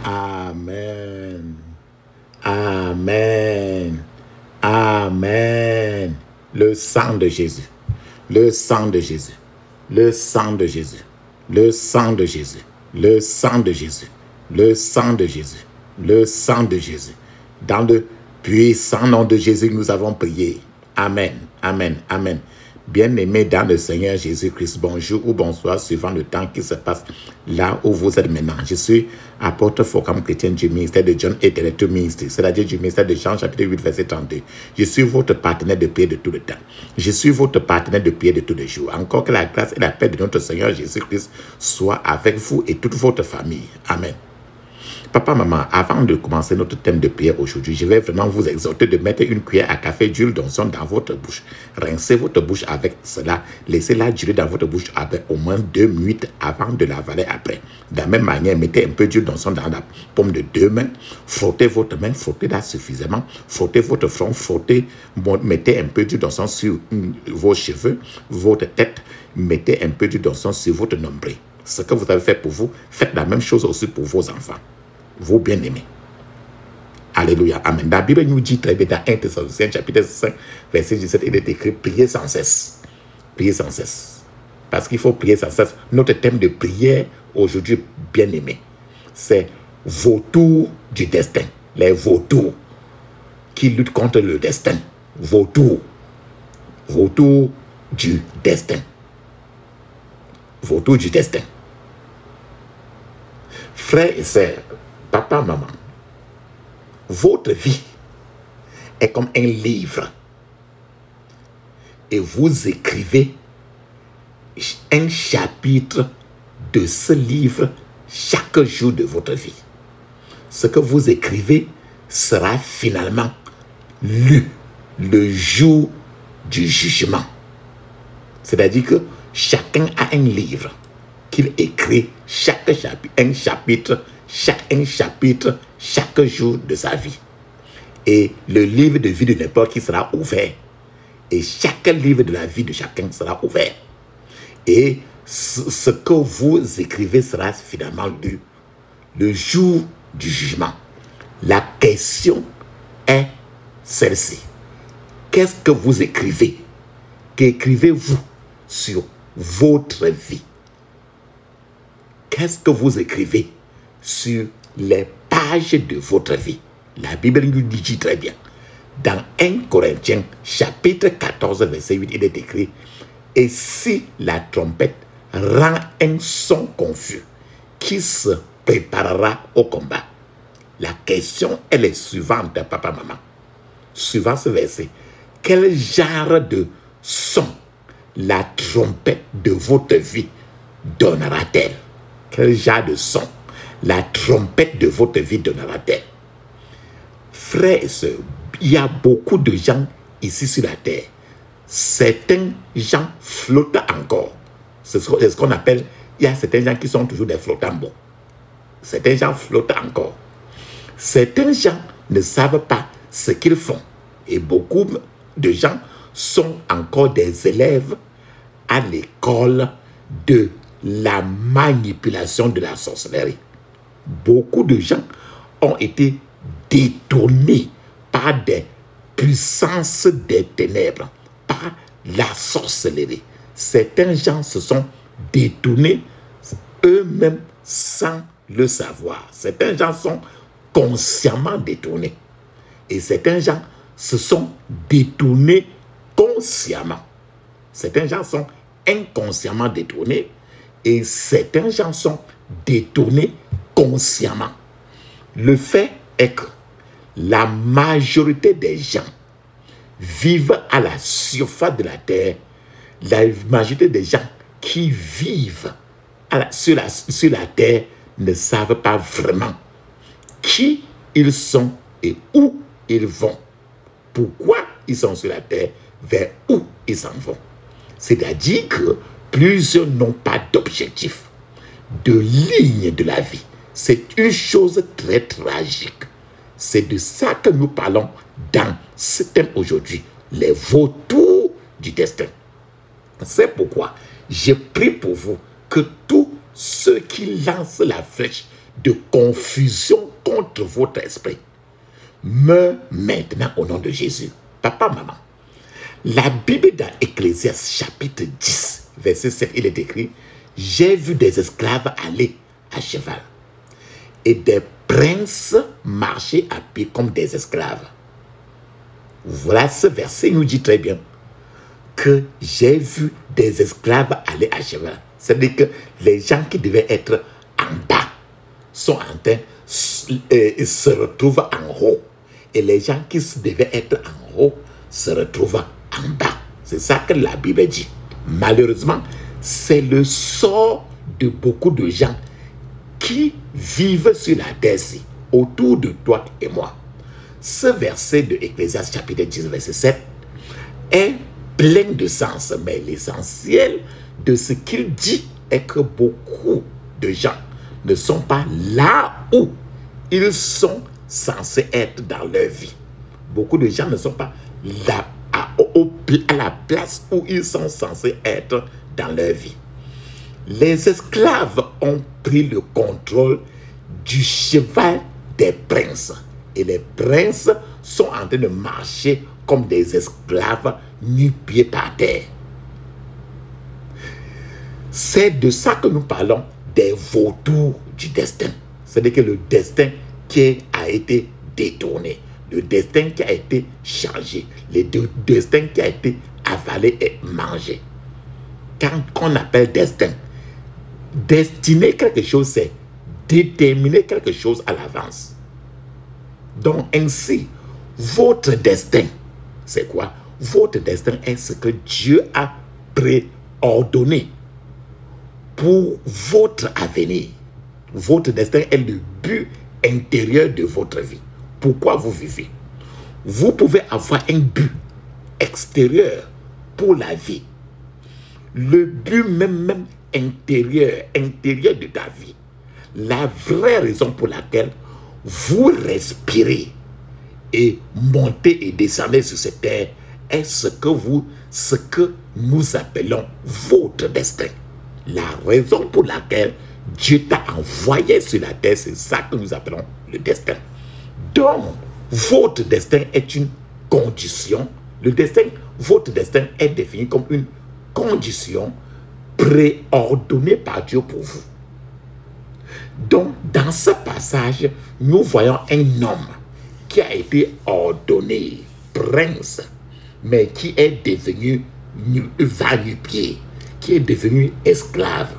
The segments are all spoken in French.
Amen. Amen. Amen. Le sang de Jésus. Le sang de Jésus. Le sang de Jésus. Le sang de Jésus. Le sang de Jésus. Le sang de Jésus. Le sang de Jésus. Dans le puissant nom de Jésus, nous avons prié. Amen. Amen. Amen. Bien-aimés dans le Seigneur Jésus-Christ, bonjour ou bonsoir, suivant le temps qui se passe là où vous êtes maintenant. Je suis apôtre Focam chrétien du ministère de John et Directeur Ministry, c'est-à-dire du ministère de Jean, chapitre 8, verset 32. Je suis votre partenaire de prière de tout le temps. Je suis votre partenaire de prière de tous les jours. Encore que la grâce et la paix de notre Seigneur Jésus-Christ soient avec vous et toute votre famille. Amen. Papa, maman, avant de commencer notre thème de prière aujourd'hui, je vais vraiment vous exhorter de mettre une cuillère à café d'huile d'onction dans votre bouche. Rincez votre bouche avec cela. Laissez-la durer dans votre bouche avec au moins 2 minutes avant de l'avaler après. De la même manière, mettez un peu d'huile d'onction dans la paume de 2 mains. Frottez votre main, frottez-la suffisamment. Frottez votre front, mettez un peu d'huile d'onction sur vos cheveux, votre tête. Mettez un peu d'huile d'onction sur votre nombril. Ce que vous avez fait pour vous, faites la même chose aussi pour vos enfants. Vos bien-aimés. Alléluia. Amen. La Bible nous dit très bien dans 1 Thessaloniciens chapitre 5, verset 17, il est écrit, priez sans cesse. Priez sans cesse. Parce qu'il faut prier sans cesse. Notre thème de prière aujourd'hui, bien-aimés, c'est vautours du destin. Les vautours qui luttent contre le destin. Vautours. Vautours du destin. Vautours du destin. Frères et sœurs, papa, maman, votre vie est comme un livre et vous écrivez un chapitre de ce livre chaque jour de votre vie. Ce que vous écrivez sera finalement lu le jour du jugement. C'est-à-dire que chacun a un livre qu'il écrit chaque chapitre, chaque jour de sa vie. Et le livre de vie de n'importe qui sera ouvert. Et chaque livre de la vie de chacun sera ouvert. Et ce que vous écrivez sera finalement lu le jour du jugement. La question est celle-ci. Qu'est-ce que vous écrivez? Qu'écrivez-vous sur votre vie? Qu'est-ce que vous écrivez sur les pages de votre vie? La Bible nous dit très bien. Dans 1 Corinthiens, chapitre 14, verset 8, il est écrit, « Et si la trompette rend un son confus, qui se préparera au combat ?» La question, elle est suivante, papa, maman. Suivant ce verset, quel genre de son la trompette de votre vie donnera-t-elle? Quel genre de son la trompette de votre vie donnera-t-elle? Frères et sœurs, il y a beaucoup de gens ici sur la terre. Certains gens flottent encore. C'est ce qu'on appelle, il y a certains gens qui sont toujours des flottambos. Certains gens flottent encore. Certains gens ne savent pas ce qu'ils font. Et beaucoup de gens sont encore des élèves à l'école de la manipulation de la sorcellerie. Beaucoup de gens ont été détournés par des puissances des ténèbres, par la sorcellerie. Certains gens se sont détournés eux-mêmes sans le savoir. Certains gens sont consciemment détournés. Et certains gens se sont détournés consciemment. Certains gens sont inconsciemment détournés. Et certains gens sont détournés consciemment. Le fait est que la majorité des gens vivent à la surface de la terre. La majorité des gens qui vivent sur la terre ne savent pas vraiment qui ils sont et où ils vont. Pourquoi ils sont sur la terre, vers où ils s'en vont. C'est-à-dire que plusieurs n'ont pas d'objectif, de ligne de la vie. C'est une chose très tragique. C'est de ça que nous parlons dans ce thème aujourd'hui, les vautours du destin. C'est pourquoi je prie pour vous que tous ceux qui lancent la flèche de confusion contre votre esprit meurent maintenant au nom de Jésus. Papa, maman, la Bible dans Ecclésiaste chapitre 10, verset 7, il est écrit: j'ai vu des esclaves aller à cheval et des princes marcher à pied comme des esclaves. Voilà, ce verset nous dit très bien que j'ai vu des esclaves aller à cheval. C'est-à-dire que les gens qui devaient être en bas sont en train, se retrouvent en haut. Et les gens qui devaient être en haut se retrouvent en bas. C'est ça que la Bible dit. Malheureusement, c'est le sort de beaucoup de gens qui vivent sur la terre autour de toi et moi. Ce verset de Ecclésiaste chapitre 10, verset 7 est plein de sens, mais l'essentiel de ce qu'il dit est que beaucoup de gens ne sont pas là où ils sont censés être dans leur vie. Beaucoup de gens ne sont pas là à la place où ils sont censés être dans leur vie. Les esclaves ont pris le contrôle du cheval des princes. Et les princes sont en train de marcher comme des esclaves nu-pieds par terre. C'est de ça que nous parlons, des vautours du destin. C'est-à-dire que le destin qui a été détourné, le destin qui a été changé, le destin qui a été avalé et mangé. Quand on appelle destin, destiner quelque chose, c'est déterminer quelque chose à l'avance. Donc ainsi, votre destin, c'est quoi? Votre destin est ce que Dieu a préordonné pour votre avenir. Votre destin est le but intérieur de votre vie. Pourquoi vous vivez? Vous pouvez avoir un but extérieur pour la vie. Le but même intérieur de ta vie. La vraie raison pour laquelle vous respirez et montez et descendez sur cette terre est ce que nous appelons votre destin. La raison pour laquelle Dieu t'a envoyé sur la terre, c'est ça que nous appelons le destin. Donc, votre destin est une condition. Votre destin est défini comme une condition préordonnée par Dieu pour vous. Donc, dans ce passage, nous voyons un homme qui a été ordonné prince, mais qui est devenu va-nu-pied, qui est devenu esclave.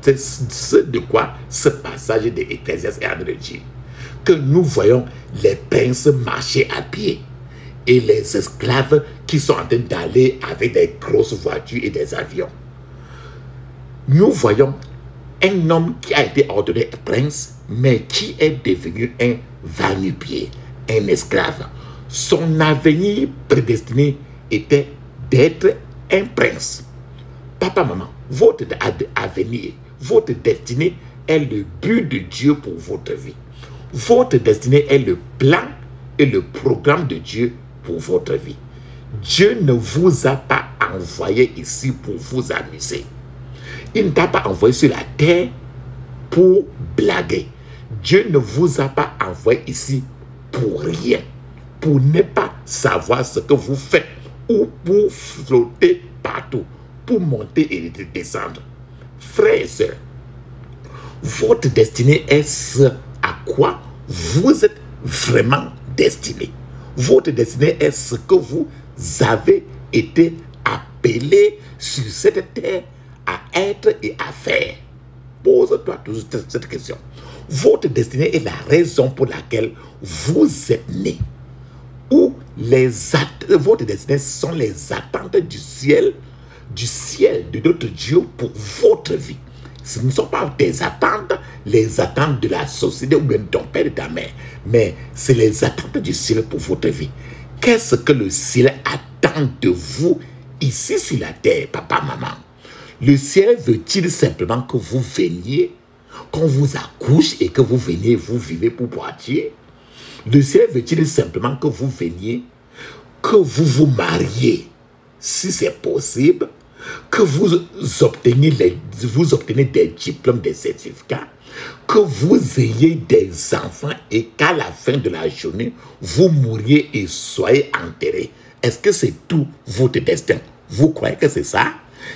C'est ce de quoi ce passage de Ecclésiaste est en train de dire. Que nous voyons les princes marcher à pied et les esclaves qui sont en train d'aller avec des grosses voitures et des avions. Nous voyons un homme qui a été ordonné prince, mais qui est devenu un va-nu-pied, un esclave. Son avenir prédestiné était d'être un prince. Papa, maman, votre avenir, votre destinée est le but de Dieu pour votre vie. Votre destinée est le plan et le programme de Dieu pour votre vie. Dieu ne vous a pas envoyé ici pour vous amuser. Il ne t'a pas envoyé sur la terre pour blaguer. Dieu ne vous a pas envoyé ici pour rien, pour ne pas savoir ce que vous faites ou pour flotter partout, pour monter et descendre. Frères et sœurs, votre destinée est ce à quoi vous êtes vraiment destiné. Votre destinée est ce que vous avez été appelé sur cette terre à être et à faire. Pose-toi toujours cette question. Votre destinée est la raison pour laquelle vous êtes né. Ou votre destinée sont les attentes du ciel de notre Dieu pour votre vie. Ce ne sont pas tes attentes, les attentes de la société ou bien de ton père et de ta mère, mais c'est les attentes du ciel pour votre vie. Qu'est-ce que le ciel attend de vous ici sur la terre, papa, maman? Le ciel veut-il simplement que vous veniez, qu'on vous accouche et que vous veniez, vous vivez pour boitier? Le ciel veut-il simplement que vous veniez, que vous vous mariez, si c'est possible, que vous obtenez des diplômes, des certificats, que vous ayez des enfants et qu'à la fin de la journée, vous mouriez et soyez enterrés. Est-ce que c'est tout votre destin? Vous croyez que c'est ça?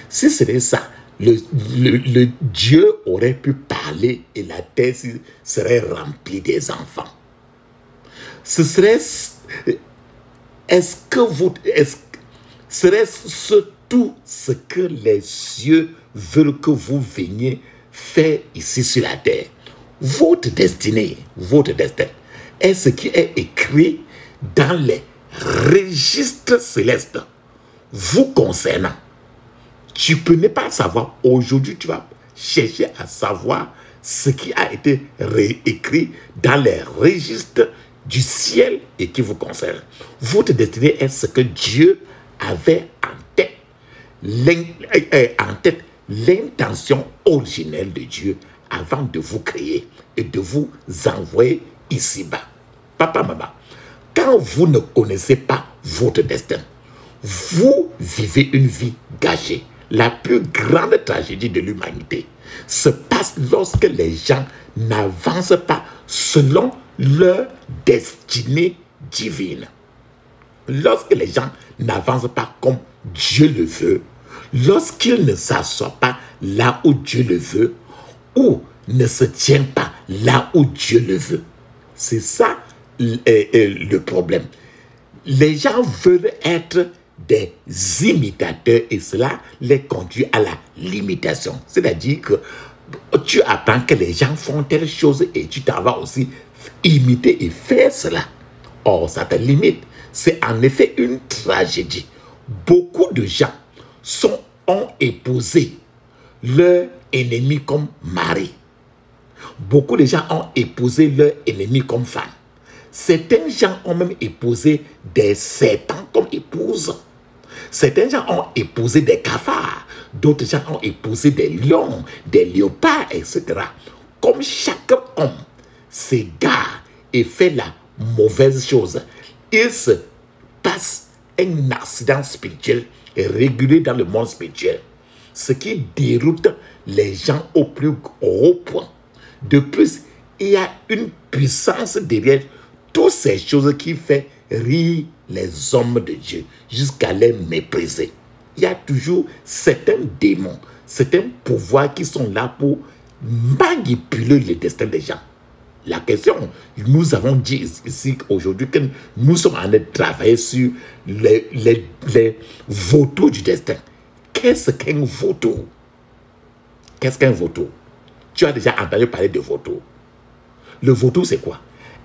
Si c'était ça, le Dieu aurait pu parler et la terre serait remplie des enfants. Ce serait... Serait-ce tout ce que les cieux veulent que vous veniez faire ici sur la terre? Votre destinée, votre destin, est ce qui est écrit dans les registres célestes vous concernant. Tu peux ne pas savoir. Aujourd'hui, tu vas chercher à savoir ce qui a été écrit dans les registres du ciel et qui vous concerne. Votre destinée est ce que Dieu avait en tête. L'intention originelle de Dieu avant de vous créer et de vous envoyer ici-bas. Papa, maman, quand vous ne connaissez pas votre destin, vous vivez une vie gâchée. La plus grande tragédie de l'humanité se passe lorsque les gens n'avancent pas selon leur destinée divine. Lorsque les gens n'avancent pas comme Dieu le veut, lorsqu'ils ne s'assoient pas là où Dieu le veut, ou ne se tiennent pas là où Dieu le veut. C'est ça le problème. Les gens veulent être des imitateurs et cela les conduit à la limitation. C'est-à-dire que tu apprends que les gens font telle chose et tu t'en vas aussi imiter et faire cela. Or, ça te limite. C'est en effet une tragédie. Beaucoup de gens ont épousé leur ennemi comme mari. Beaucoup de gens ont épousé leur ennemi comme femme. Certains gens ont même épousé des serpents comme épouses. Certains gens ont épousé des cafards. D'autres gens ont épousé des lions, des léopards, etc. Comme chaque homme s'égare et fait la mauvaise chose, il se passe un accident spirituel régulier dans le monde spirituel. Ce qui déroute les gens au plus haut point. De plus, il y a une puissance derrière toutes ces choses qui fait rire les hommes de Dieu jusqu'à les mépriser. Il y a toujours certains démons, certains pouvoirs qui sont là pour manipuler le destin des gens. La question, nous avons dit ici aujourd'hui que nous sommes en train de travailler sur les vautours du destin. Qu'est-ce qu'un vautour? Qu'est-ce qu'un vautour? Tu as déjà entendu parler de vautour. Le vautour, c'est quoi?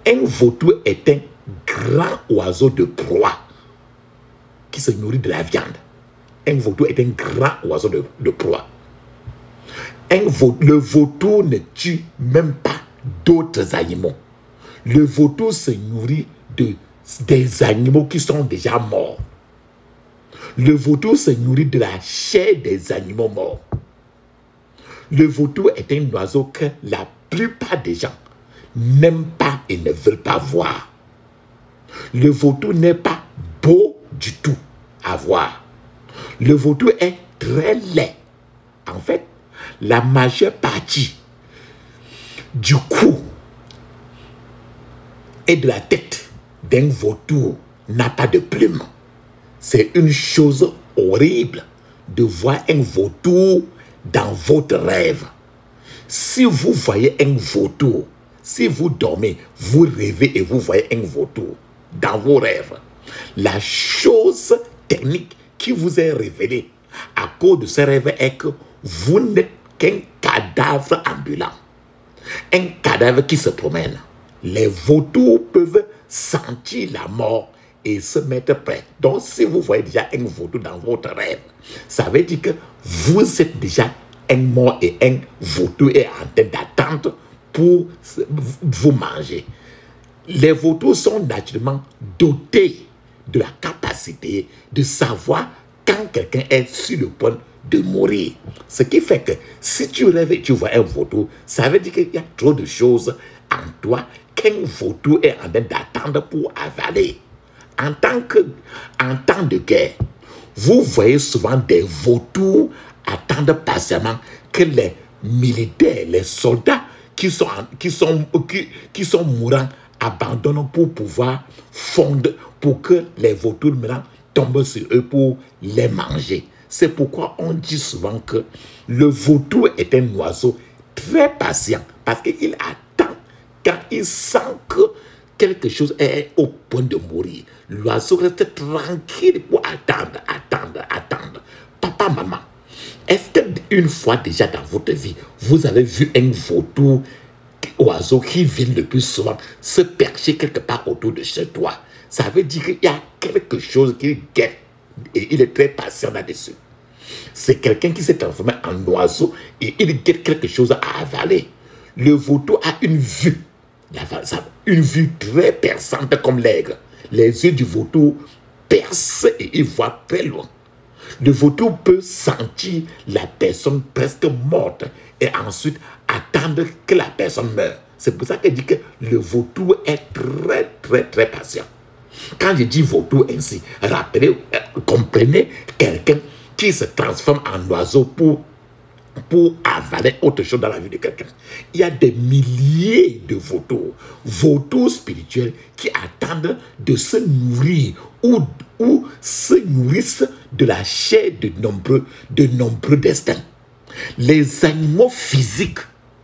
Un vautour est un grand oiseau de proie qui se nourrit de la viande. Un vautour est un grand oiseau de proie. Le vautour ne tue même pas d'autres animaux. Le vautour se nourrit des animaux qui sont déjà morts. Le vautour se nourrit de la chair des animaux morts. Le vautour est un oiseau que la plupart des gens n'aiment pas et ne veulent pas voir. Le vautour n'est pas beau du tout à voir. Le vautour est très laid. En fait, la majeure partie du cou et de la tête d'un vautour n'a pas de plumes. C'est une chose horrible de voir un vautour dans votre rêve. Si vous voyez un vautour, si vous dormez, vous rêvez et vous voyez un vautour dans vos rêves, la chose technique qui vous est révélée à cause de ce rêve est que vous n'êtes qu'un cadavre ambulant. Un cadavre qui se promène. Les vautours peuvent sentir la mort et se mettre prêts. Donc, si vous voyez déjà un vautour dans votre rêve, ça veut dire que vous êtes déjà un mort et un vautour est en train d'attendre pour vous manger. Les vautours sont naturellement dotés de la capacité de savoir quand quelqu'un est sur le point de mourir. Ce qui fait que si tu rêves et tu vois un vautour, ça veut dire qu'il y a trop de choses en toi qu'un vautour est en train d'attendre pour avaler. En temps de guerre, Vous voyez souvent des vautours attendre patiemment que les militaires, les soldats qui sont mourants abandonnent pour pouvoir fondre, pour que les vautours maintenant tombent sur eux pour les manger. C'est pourquoi on dit souvent que le vautour est un oiseau très patient, parce qu'il attend quand il sent que quelque chose est au point de mourir. L'oiseau reste tranquille pour attendre. Papa, maman, est-ce qu'une fois déjà dans votre vie, vous avez vu un vautour, oiseau qui vient le plus souvent se percher quelque part autour de chez toi? Ça veut dire qu'il y a quelque chose qu'il guette et il est très patient là-dessus. C'est quelqu'un qui s'est transformé en oiseau et il guette quelque chose à avaler. Le vautour a une vue très perçante comme l'aigle. Les yeux du vautour percent et il voit très loin. Le vautour peut sentir la personne presque morte et ensuite attendre que la personne meure. C'est pour ça qu'elle dit que le vautour est très patient. Quand je dis vautour ainsi, comprenez quelqu'un qui se transforme en oiseau pour avaler autre chose dans la vie de quelqu'un. Il y a des milliers de vautours spirituels qui attendent de se nourrir ou se nourrissent de la chair de nombreux destins. Les animaux physiques,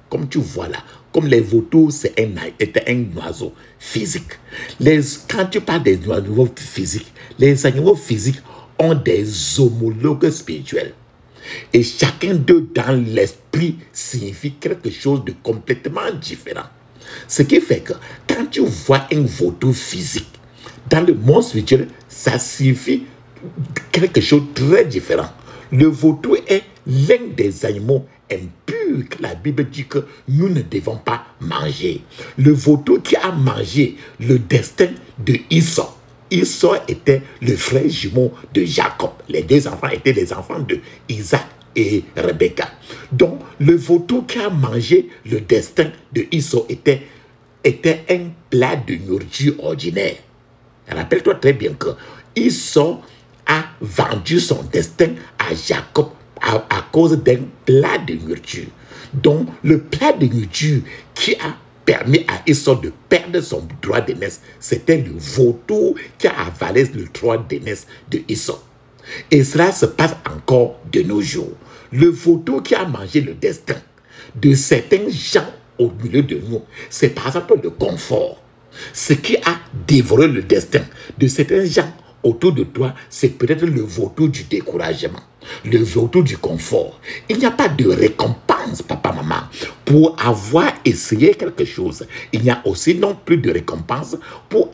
comme tu vois là, comme les vautours, c'est un oiseau physique. Quand tu parles des animaux physiques, les animaux physiques ont des homologues spirituels. Et chacun d'eux dans l'esprit signifie quelque chose de complètement différent. Ce qui fait que quand tu vois un vautour physique, dans le monde spirituel, ça signifie quelque chose de très différent. Le vautour est l'un des animaux impurs que la Bible dit que nous ne devons pas manger. Le vautour qui a mangé le destin de Esau. Esau était le frère jumeau de Jacob. Les deux enfants étaient les enfants de Isaac et Rebecca. Donc, le vautour qui a mangé le destin de Esau était un plat de nourriture ordinaire. Rappelle-toi très bien que Esau a vendu son destin à Jacob à cause d'un plat de nourriture. Donc, le plat de nourriture qui a permis à Esau de perdre son droit d'aînesse, c'était le vautour qui a avalé le droit d'aînesse de Esau. Et cela se passe encore de nos jours. Le vautour qui a mangé le destin de certains gens au milieu de nous, c'est par exemple le confort. Ce qui a dévoré le destin de certains gens autour de toi, c'est peut-être le vautour du découragement, le vautour du confort. Il n'y a pas de récompense, papa, maman, pour avoir essayé quelque chose. Il n'y a aussi non plus de récompense pour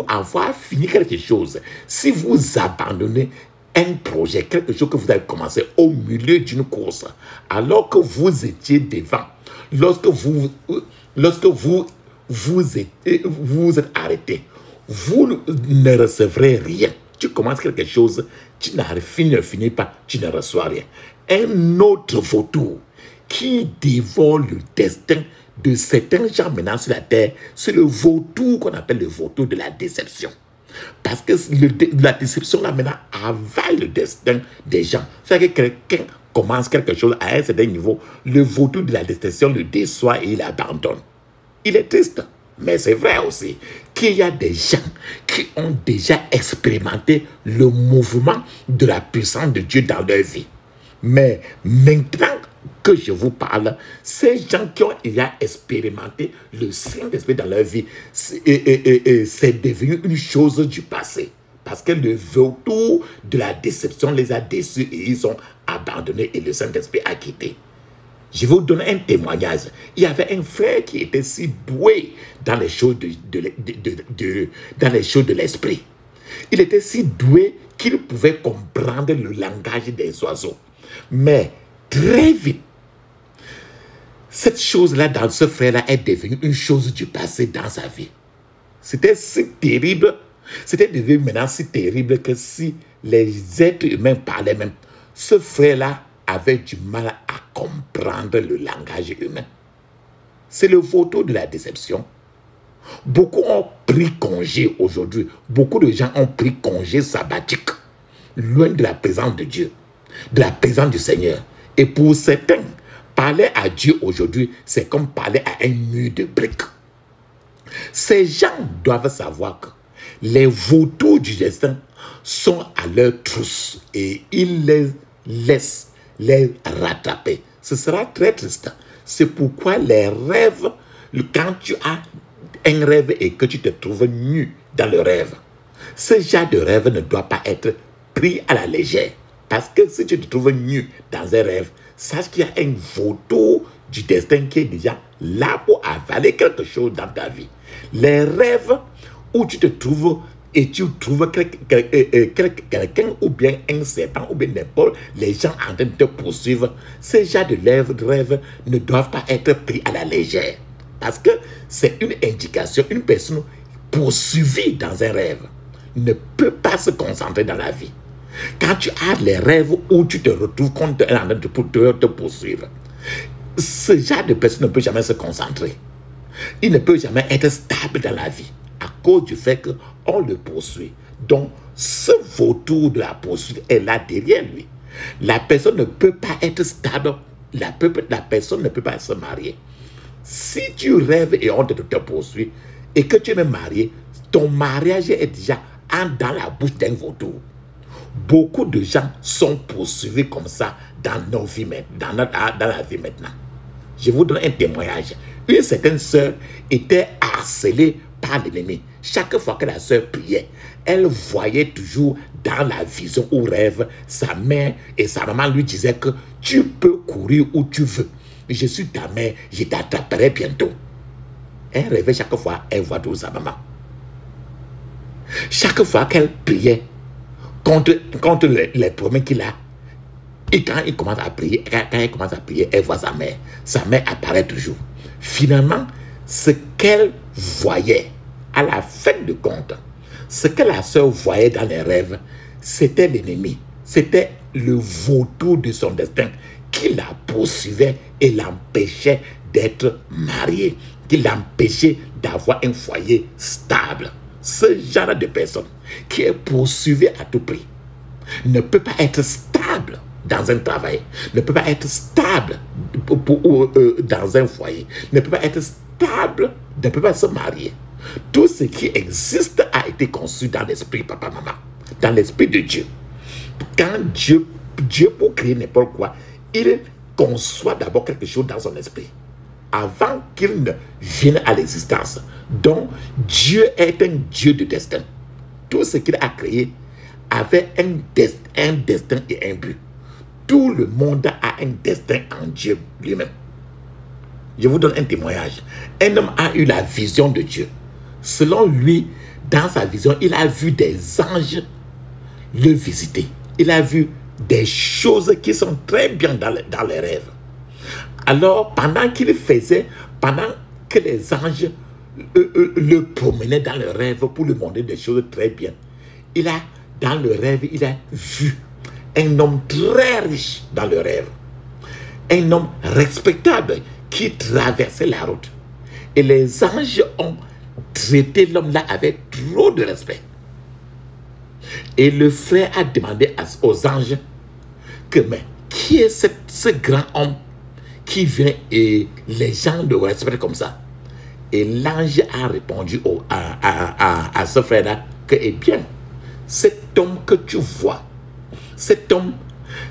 avoir fini quelque chose. Si vous abandonnez un projet, quelque chose que vous avez commencé au milieu d'une course, alors que vous étiez devant, lorsque vous êtes arrêté, vous ne recevrez rien. Tu commences quelque chose, tu ne finis pas, tu ne reçois rien. Un autre vautour qui dévore le destin de certains gens maintenant sur la terre, c'est le vautour qu'on appelle le vautour de la déception. Parce que la déception là maintenant avale le destin des gens. C'est-à-dire que quelqu'un commence quelque chose à un certain niveau, le vautour de la déception le déçoit et il abandonne. Il est triste. Mais c'est vrai aussi qu'il y a des gens qui ont déjà expérimenté le mouvement de la puissance de Dieu dans leur vie. Mais maintenant que je vous parle, ces gens qui ont déjà expérimenté le Saint-Esprit dans leur vie, c'est devenu une chose du passé. Parce que le vautour de la déception les a déçus et ils ont abandonné et le Saint-Esprit a quitté. Je vais vous donner un témoignage. Il y avait un frère qui était si doué dans les choses de l'esprit. Il était si doué qu'il pouvait comprendre le langage des oiseaux. Mais très vite, cette chose-là, dans ce frère-là, est devenue une chose du passé dans sa vie. C'était si terrible. C'était devenu maintenant si terrible que si les êtres humains parlaient même, ce frère-là avait du mal à comprendre le langage humain. C'est le vautour de la déception. Beaucoup ont pris congé aujourd'hui. Beaucoup de gens ont pris congé sabbatique loin de la présence de Dieu, de la présence du Seigneur. Et pour certains, parler à Dieu aujourd'hui, c'est comme parler à un mur de briques. Ces gens doivent savoir que les vautours du destin sont à leur trousse et ils les laissent les rattraper. Ce sera très triste. C'est pourquoi les rêves, quand tu as un rêve et que tu te trouves nu dans le rêve, ce genre de rêve ne doit pas être pris à la légère. Parce que si tu te trouves nu dans un rêve, sache qu'il y a un vautour du destin qui est déjà là pour avaler quelque chose dans ta vie. Les rêves où tu te trouves et tu trouves quelqu'un ou bien un serpent ou bien n'importe, les gens en train de te poursuivre, ces genres de rêves ne doivent pas être pris à la légère. Parce que c'est une indication, une personne poursuivie dans un rêve ne peut pas se concentrer dans la vie. Quand tu as les rêves où tu te retrouves en train de te poursuivre, ce genre de personne ne peut jamais se concentrer. Il ne peut jamais être stable dans la vie à cause du fait qu'on le poursuit. Donc, ce vautour de la poursuite est là derrière lui. La personne ne peut pas être stable. La personne ne peut pas se marier. Si tu rêves et on te poursuit et que tu es marié, ton mariage est déjà dans la bouche d'un vautour. Beaucoup de gens sont poursuivis comme ça dans nos vies, dans la vie maintenant. Je vous donne un témoignage. Une certaine sœur était harcelée par l'ennemi. Chaque fois que la sœur priait, elle voyait toujours dans la vision ou rêve sa mère et sa maman lui disaient que tu peux courir où tu veux. Je suis ta mère, je t'attraperai bientôt. Elle rêvait chaque fois, elle voit toujours sa maman. Chaque fois qu'elle priait contre les problèmes qu'il a, et quand il commence à prier, elle voit sa mère. Sa mère apparaît toujours. Finalement, ce qu'elle voyait, à la fin de compte, ce que la sœur voyait dans les rêves, c'était l'ennemi. C'était le vautour de son destin qui la poursuivait et l'empêchait d'être mariée, qui l'empêchait d'avoir un foyer stable. Ce genre de personne qui est poursuivie à tout prix ne peut pas être stable dans un travail, ne peut pas être stable dans un foyer, ne peut pas être stable, ne peut pas se marier. Tout ce qui existe a été conçu dans l'esprit, papa, maman, dans l'esprit de Dieu. Quand Dieu pour créer n'importe quoi, il conçoit d'abord quelque chose dans son esprit avant qu'il ne vienne à l'existence. Donc, Dieu est un Dieu de destin. Tout ce qu'il a créé avait un destin et un but. Tout le monde a un destin en Dieu lui-même. Je vous donne un témoignage. Un homme a eu la vision de Dieu. Selon lui, dans sa vision, il a vu des anges le visiter. Il a vu des choses qui sont très bien dans les rêves. Alors, pendant que les anges le promenaient dans le rêve pour lui montrer des choses très bien, dans le rêve, il a vu un homme très riche dans le rêve. Un homme respectable qui traversait la route. Et les anges ont traité l'homme-là avec trop de respect. Et le frère a demandé aux anges que, mais qui est ce grand homme qui vient et les gens le respectent comme ça? Et l'ange a répondu à ce frère-là que, eh bien, cet homme que tu vois, cet homme,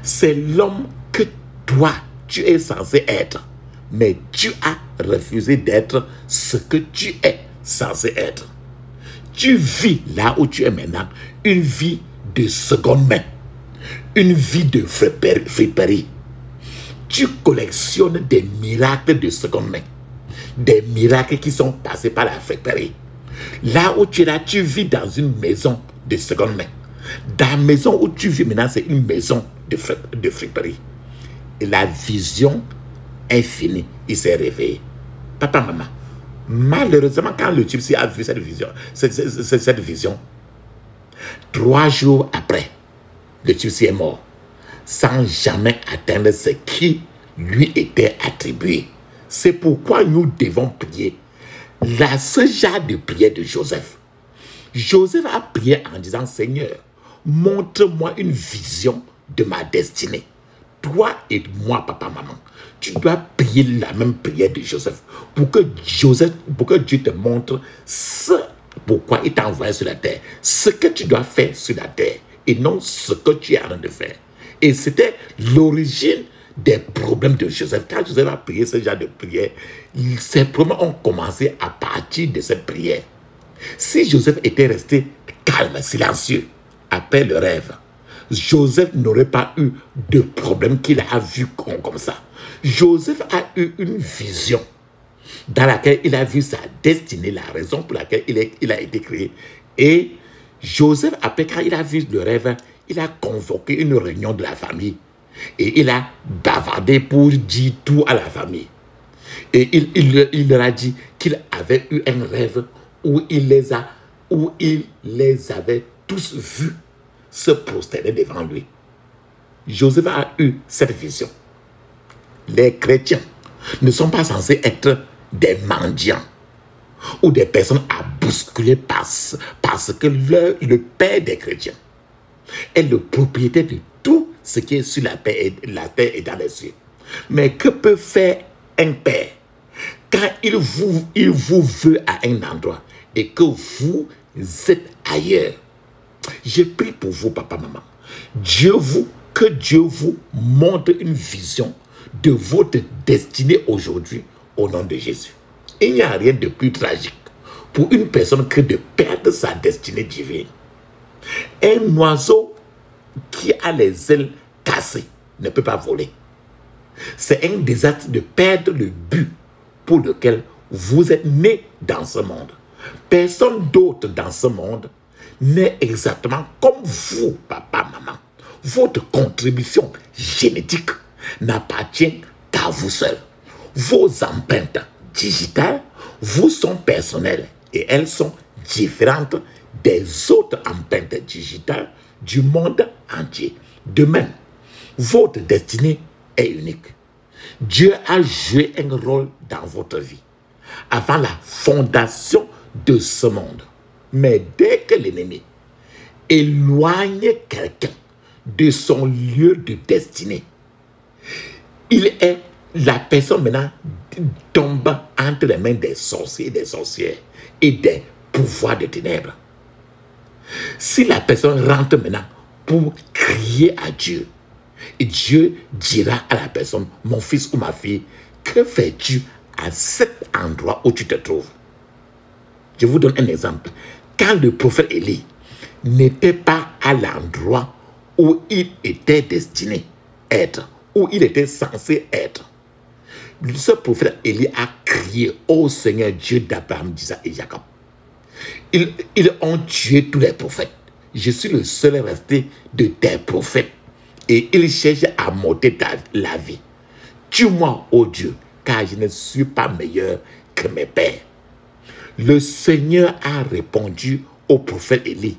c'est l'homme que toi, tu es censé être. Mais tu as refusé d'être ce que tu es censé être. Tu vis là où tu es maintenant une vie de seconde main, une vie de friperie. Tu collectionnes des miracles de seconde main, des miracles qui sont passés par la friperie. Là où tu es là, tu vis dans une maison de seconde main. Dans la maison où tu vis maintenant, c'est une maison de friperie. Et la vision est finie. Il s'est réveillé. Papa, maman, malheureusement, quand le gypsy a vu cette vision, 3 jours après, le gypsy est mort, sans jamais atteindre ce qui lui était attribué. C'est pourquoi nous devons prier. Ce genre de prière de Joseph. Joseph a prié en disant, Seigneur, montre-moi une vision de ma destinée. Toi et moi, papa, maman, tu dois prier la même prière de Joseph pour que Dieu te montre ce pourquoi il t'a envoyé sur la terre, ce que tu dois faire sur la terre et non ce que tu es en train de faire. Et c'était l'origine des problèmes de Joseph. Quand Joseph a prié ce genre de prière, ses problèmes ont commencé à partir de cette prière. Si Joseph était resté calme, silencieux, après le rêve, Joseph n'aurait pas eu de problème qu'il a vu comme ça. Joseph a eu une vision dans laquelle il a vu sa destinée, la raison pour laquelle il a été créé. Et Joseph, après, quand il a vu le rêve, il a convoqué une réunion de la famille. Et il a bavardé pour dire tout à la famille. Et il leur a dit qu'il avait eu un rêve où il les avait tous vus se prosterner devant lui. Joseph a eu cette vision. Les chrétiens ne sont pas censés être des mendiants ou des personnes à bousculer parce que le Père des chrétiens est le propriétaire de tout ce qui est sur la terre et dans les cieux. Mais que peut faire un père quand il vous veut à un endroit et que vous êtes ailleurs? Je prie pour vous, papa, maman. Que Dieu vous montre une vision de votre destinée aujourd'hui au nom de Jésus. Il n'y a rien de plus tragique pour une personne que de perdre sa destinée divine. Un oiseau qui a les ailes cassées ne peut pas voler. C'est un désastre de perdre le but pour lequel vous êtes né dans ce monde. Personne d'autre dans ce monde n'est exactement comme vous, papa, maman. Votre contribution génétique n'appartient qu'à vous seul. Vos empreintes digitales vous sont personnelles et elles sont différentes des autres empreintes digitales du monde entier. De même, votre destinée est unique. Dieu a joué un rôle dans votre vie avant la fondation de ce monde. Mais dès que l'ennemi éloigne quelqu'un de son lieu de destinée, la personne maintenant tombe entre les mains des sorciers et des sorcières et des pouvoirs de ténèbres. Si la personne rentre maintenant pour crier à Dieu, et Dieu dira à la personne, mon fils ou ma fille, que fais-tu à cet endroit où tu te trouves? Je vous donne un exemple. Quand le prophète Élie n'était pas à l'endroit où il était destiné être, où il était censé être, ce prophète Élie a crié au Seigneur Dieu d'Abraham, d'Isaac et Jacob. Ils ont tué tous les prophètes. Je suis le seul resté de tes prophètes. Et ils cherchent à m'ôter la vie. Tue-moi, ô Dieu, car je ne suis pas meilleur que mes pères. Le Seigneur a répondu au prophète Élie.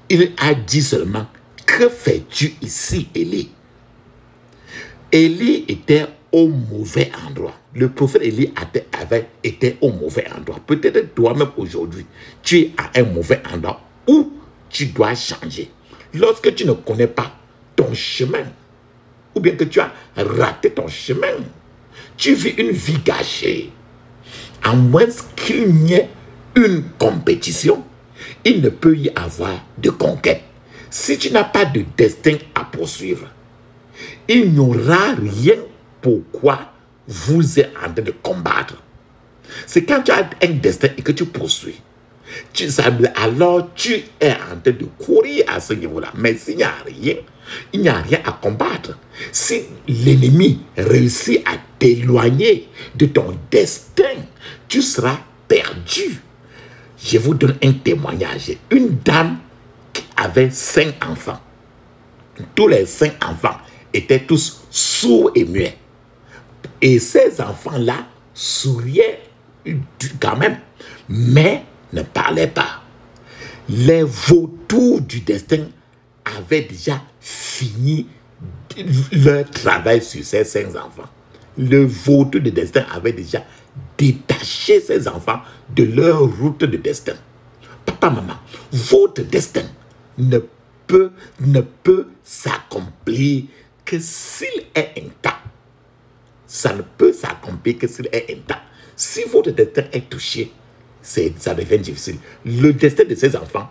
Il a dit seulement, que fais-tu ici, Élie? Élie était au mauvais endroit. Le prophète Élie avait été au mauvais endroit. Peut-être toi-même aujourd'hui, tu es à un mauvais endroit où tu dois changer. Lorsque tu ne connais pas ton chemin, ou bien que tu as raté ton chemin, tu vis une vie gâchée. À moins qu'il n'y ait une compétition, il ne peut y avoir de conquête. Si tu n'as pas de destin à poursuivre, il n'y aura rien pourquoi vous êtes en train de combattre. C'est quand tu as un destin et que tu poursuis. Alors tu es en train de courir à ce niveau-là. Mais s'il n'y a rien, il n'y a rien à combattre. Si l'ennemi réussit à t'éloigner de ton destin, tu seras perdu. Je vous donne un témoignage. Une dame qui avait 5 enfants. Tous les 5 enfants étaient tous sourds et muets. Et ces enfants-là souriaient quand même, mais ne parlaient pas. Les vautours du destin avaient déjà fini leur travail sur ces 5 enfants. Le vautour du destin avait déjà détaché ces enfants de leur route de destin. Papa, maman, votre destin ne peut s'accomplir que s'il est intact. Ça ne peut s'accomplir que s'il est intact. Si votre destin est touché, ça devient difficile. Le destin de ces enfants,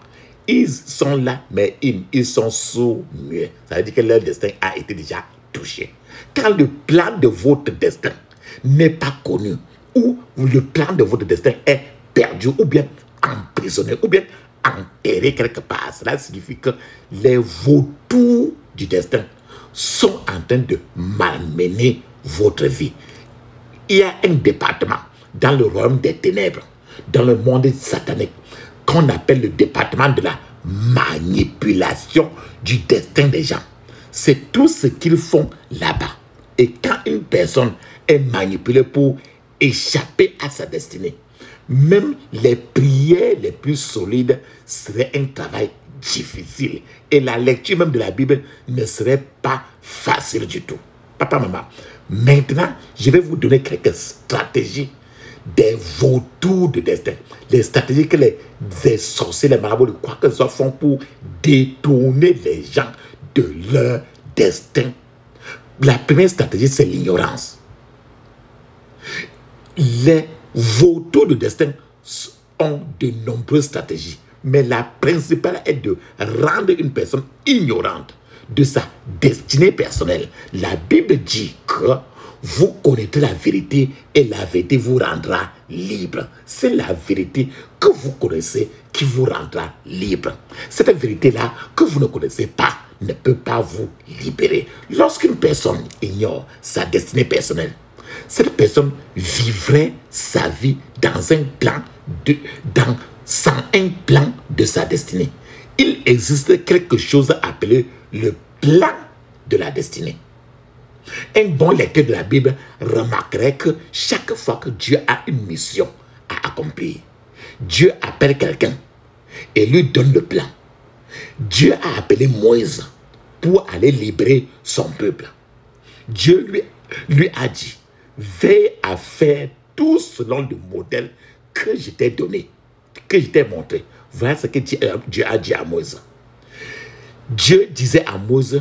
ils sont là, mais ils sont sourds-muets. Ça veut dire que leur destin a été déjà touché. Quand le plan de votre destin n'est pas connu, ou le plan de votre destin est perdu, ou bien emprisonné, ou bien enterré quelque part, cela signifie que les vautours du destin sont en train de malmener votre vie. Il y a un département dans le royaume des ténèbres, dans le monde satanique, qu'on appelle le département de la manipulation du destin des gens. C'est tout ce qu'ils font là-bas. Et quand une personne est manipulée pour échapper à sa destinée, même les prières les plus solides seraient un travail difficile. Et la lecture même de la Bible ne serait pas facile du tout. Papa, maman, maintenant, je vais vous donner quelques stratégies des vautours de destin. Les stratégies que les sorciers, les marabouts, quoi que ce soit, font pour détourner les gens de leur destin. La première stratégie, c'est l'ignorance. Les vautours de destin ont de nombreuses stratégies, mais la principale est de rendre une personne ignorante de sa destinée personnelle. La Bible dit que vous connaîtrez la vérité et la vérité vous rendra libre. C'est la vérité que vous connaissez qui vous rendra libre. Cette vérité-là que vous ne connaissez pas ne peut pas vous libérer. Lorsqu'une personne ignore sa destinée personnelle, cette personne vivrait sa vie dans un plan sans un plan de sa destinée. Il existe quelque chose appelé le plan de la destinée. Un bon lecteur de la Bible remarquerait que chaque fois que Dieu a une mission à accomplir, Dieu appelle quelqu'un et lui donne le plan. Dieu a appelé Moïse pour aller libérer son peuple. Dieu lui a dit, veille à faire tout selon le modèle que je t'ai donné, que je t'ai montré. Voilà ce que Dieu a dit à Moïse. Dieu disait à Moïse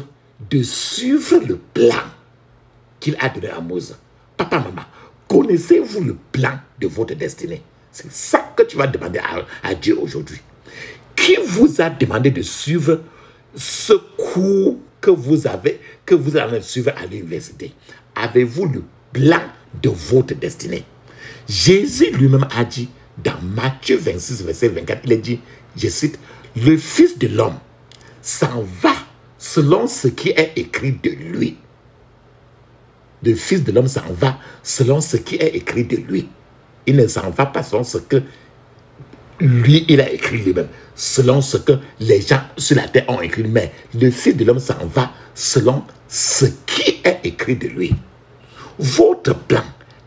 de suivre le plan qu'il a donné à Moïse. Papa, maman, connaissez-vous le plan de votre destinée? C'est ça que tu vas demander à Dieu aujourd'hui. Qui vous a demandé de suivre ce cours que vous allez suivre à l'université? Avez-vous le plan de votre destinée? Jésus lui-même a dit dans Matthieu 26, verset 24, il a dit, je cite, le Fils de l'homme s'en va selon ce qui est écrit de lui. Le Fils de l'homme s'en va selon ce qui est écrit de lui. Il ne s'en va pas selon ce que lui, il a écrit lui-même, selon ce que les gens sur la terre ont écrit. Mais le Fils de l'homme s'en va selon ce qui est écrit de lui. Votre plan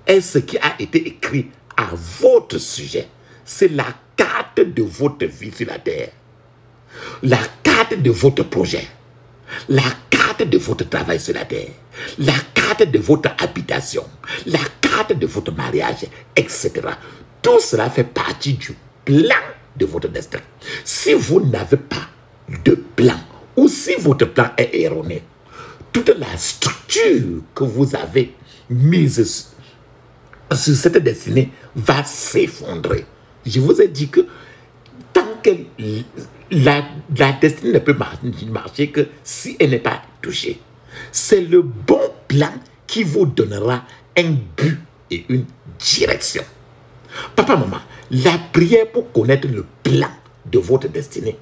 est ce qui a été écrit à votre sujet. C'est la carte de votre vie sur la terre. La carte de votre projet. La carte de votre travail sur la terre. La carte de votre habitation. La carte de votre mariage, etc. Tout cela fait partie du plan de votre destin. Si vous n'avez pas de plan, ou si votre plan est erroné, toute la structure que vous avez mise sur cette destinée va s'effondrer. Je vous ai dit que tant que la destinée ne peut marcher que si elle n'est pas touchée. C'est le bon plan qui vous donnera un but et une direction. Papa, maman, la prière pour connaître le plan de votre destinée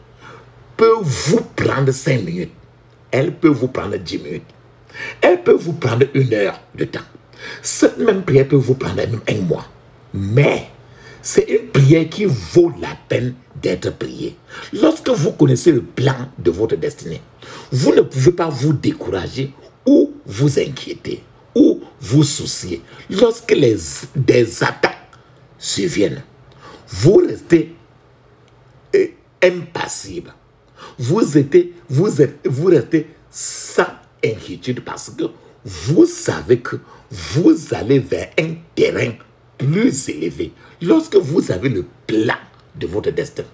peut vous prendre 5 minutes. Elle peut vous prendre 10 minutes. Elle peut vous prendre 1 heure de temps. Cette même prière peut vous prendre même 1 mois. Mais c'est une prière qui vaut la peine d'être priée. Lorsque vous connaissez le plan de votre destinée, vous ne pouvez pas vous décourager ou vous inquiéter ou vous soucier. Lorsque des attaques surviennent, vous restez impassible. Vous restez sans inquiétude parce que vous savez que vous allez vers un terrain plus élevé. Lorsque vous avez le plan de votre destin,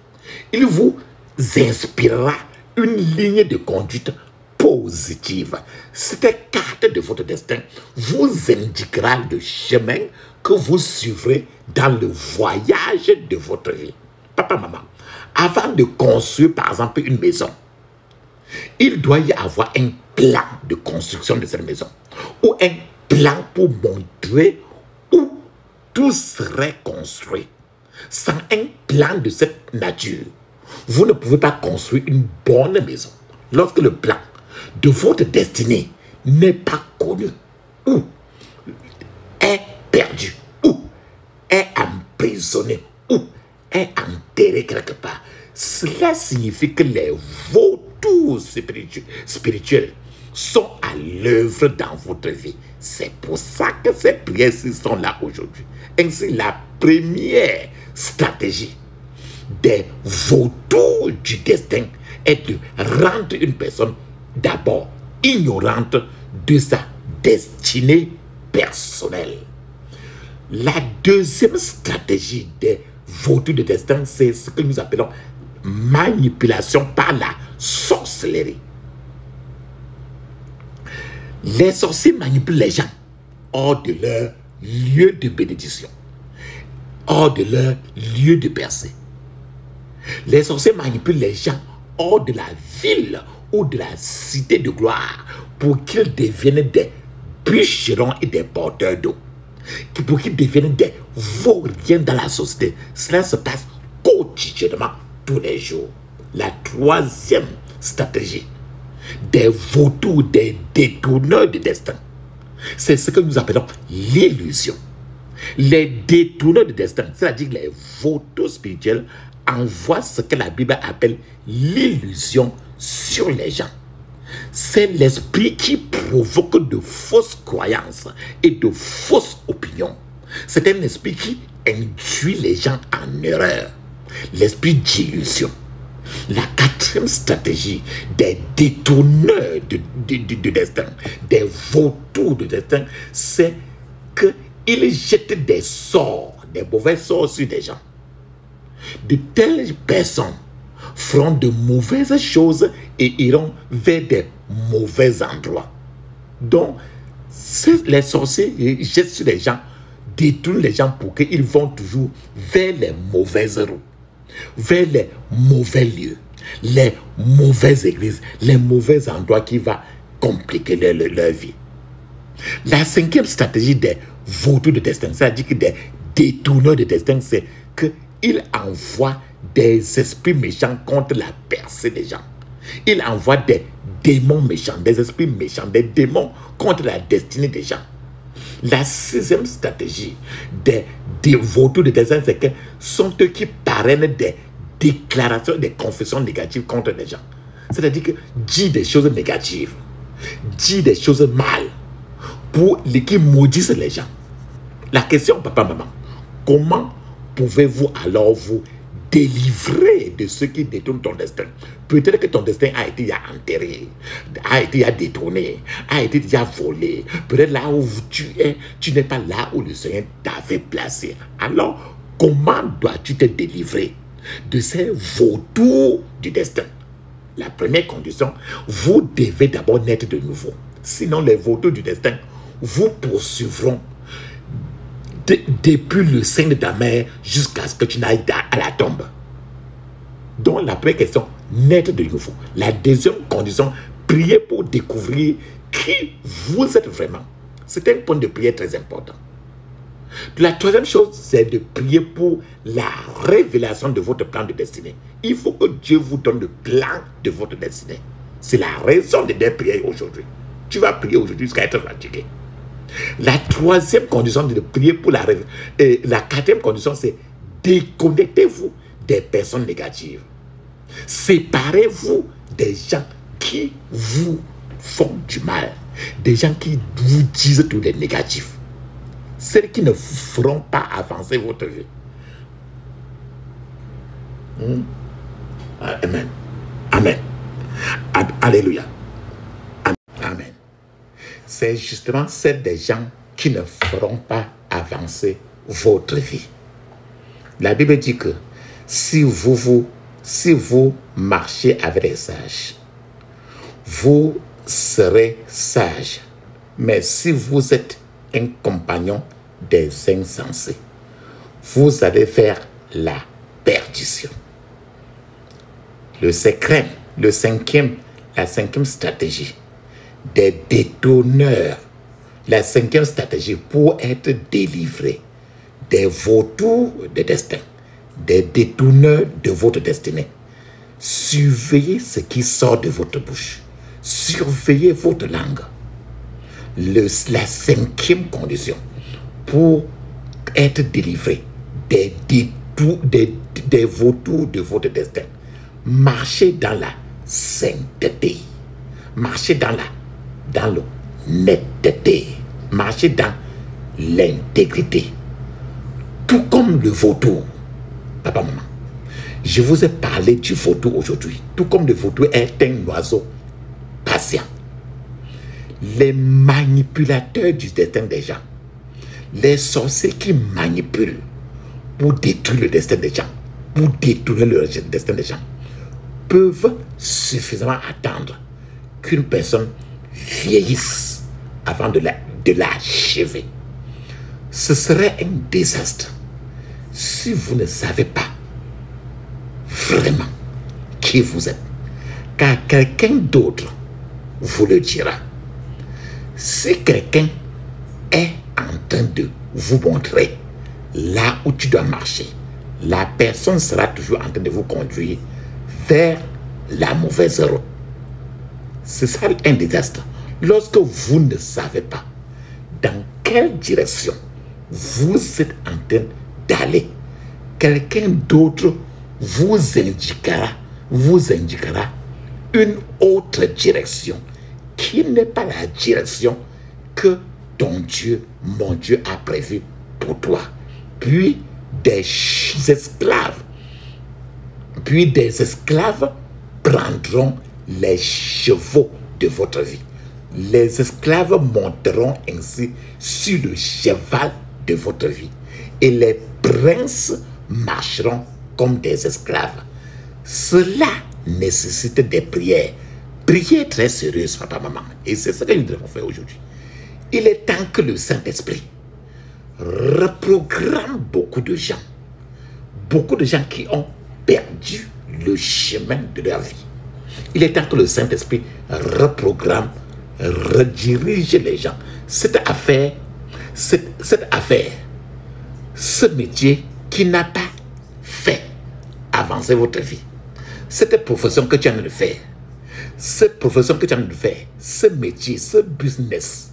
il vous inspirera une ligne de conduite positive. Cette carte de votre destin vous indiquera le chemin que vous suivrez dans le voyage de votre vie. Papa, maman, avant de construire par exemple une maison, il doit y avoir un plan de construction de cette maison ou un plan pour montrer où tout serait construit. Sans un plan de cette nature, vous ne pouvez pas construire une bonne maison. Lorsque le plan de votre destinée n'est pas connu, ou est perdu, ou est emprisonné, ou est enterré quelque part, cela signifie que les vautours spirituels sont à l'œuvre dans votre vie. C'est pour ça que ces prières-ci sont là aujourd'hui. Ainsi, la première stratégie des vautours du destin est de rendre une personne d'abord ignorante de sa destinée personnelle. La deuxième stratégie des vautours du destin, c'est ce que nous appelons manipulation par la sorcellerie. Les sorciers manipulent les gens hors de leur lieu de bénédiction, hors de leur lieu de percée. Les sorciers manipulent les gens hors de la ville ou de la cité de gloire pour qu'ils deviennent des bûcherons et des porteurs d'eau, pour qu'ils deviennent des vauriens dans la société. Cela se passe quotidiennement, tous les jours. La troisième stratégie des vautours, des détourneurs de destin, c'est ce que nous appelons l'illusion. Les détourneurs de destin, c'est-à-dire les vautours spirituels, envoient ce que la Bible appelle l'illusion sur les gens. C'est l'esprit qui provoque de fausses croyances et de fausses opinions. C'est un esprit qui induit les gens en erreur. L'esprit d'illusion. La quatrième stratégie des détourneurs de destin, des vautours de destin, c'est qu'ils jettent des sorts, des mauvais sorts sur des gens. De telles personnes feront de mauvaises choses et iront vers des mauvais endroits. Donc, les sorciers jettent sur les gens, détournent les gens pour qu'ils vont toujours vers les mauvaises routes, vers les mauvais lieux, les mauvaises églises, les mauvais endroits qui vont compliquer leur vie. La cinquième stratégie des vautours de destin, c'est-à-dire que des détourneurs de destin, c'est qu'ils envoient des esprits méchants contre la percée des gens. Ils envoient des démons méchants, des esprits méchants, des démons contre la destinée des gens. La sixième stratégie des vautours de destin, c'est que sont eux qui parrainent des déclarations, des confessions négatives contre les gens. C'est-à-dire que dit des choses négatives, dit des choses mal, pour les qui maudissent les gens. La question, papa, maman, comment pouvez-vous alors vous délivrer de ceux qui détournent ton destin? Peut-être que ton destin a été enterré, a été détourné, a été déjà volé. Peut-être là où tu es, tu n'es pas là où le Seigneur t'avait placé. Alors, comment dois-tu te délivrer de ces vautours du destin? La première condition, vous devez d'abord naître de nouveau. Sinon, les vautours du destin vous poursuivront depuis le sein de ta mère jusqu'à ce que tu n'ailles à la tombe. Donc la première question, naître de nouveau. La deuxième condition, prier pour découvrir qui vous êtes vraiment. C'est un point de prière très important. La troisième chose, c'est de prier pour la révélation de votre plan de destinée. Il faut que Dieu vous donne le plan de votre destinée. C'est la raison de des prières aujourd'hui. Tu vas prier aujourd'hui jusqu'à être fatigué. La troisième condition, c'est de prier pour la révélation. La quatrième condition, c'est déconnectez-vous des personnes négatives. Séparez-vous des gens qui vous font du mal, des gens qui vous disent tout les négatifs, celles qui ne vous feront pas avancer votre vie. Amen. Amen. Alléluia. Amen. C'est justement celles des gens qui ne feront pas avancer votre vie. La Bible dit que si vous vous si vous marchez avec les sages, vous serez sage. Mais si vous êtes un compagnon des insensés, vous allez faire la perdition. La cinquième stratégie des détourneurs, la cinquième stratégie pour être délivré des vautours de destin, des détourneurs de votre destinée. Surveillez ce qui sort de votre bouche. Surveillez votre langue. La cinquième condition pour être délivré des vautours de votre destin. Marchez dans la sainteté. Marchez dans l'honnêteté. Marchez dans l'intégrité. Tout comme le vautour. Papa, maman, je vous ai parlé du vautour aujourd'hui. Tout comme le vautour est un oiseau patient. Les manipulateurs du destin des gens, les sorciers qui manipulent pour détruire le destin des gens, pour détourner le destin des gens, peuvent suffisamment attendre qu'une personne vieillisse avant de l'achever. Ce serait un désastre si vous ne savez pas vraiment qui vous êtes, car quelqu'un d'autre vous le dira. Si quelqu'un est en train de vous montrer là où tu dois marcher, la personne sera toujours en train de vous conduire vers la mauvaise route. C'est ça un désastre. Lorsque vous ne savez pas dans quelle direction vous êtes en train d'aller, quelqu'un d'autre vous indiquera une autre direction qui n'est pas la direction que ton Dieu, mon Dieu, a prévue pour toi. Puis des esclaves prendront les chevaux de votre vie. Les esclaves monteront ainsi sur le cheval de votre vie. Et les princes marcheront comme des esclaves. Cela nécessite des prières. Prières très sérieuses, papa, maman. Et c'est ce que nous devons faire aujourd'hui. Il est temps que le Saint-Esprit reprogramme beaucoup de gens qui ont perdu le chemin de leur vie. Il est temps que le Saint-Esprit reprogramme, redirige les gens. Cette affaire, ce métier qui n'a pas fait avancer votre vie, cette profession que tu as de faire, ce métier, ce business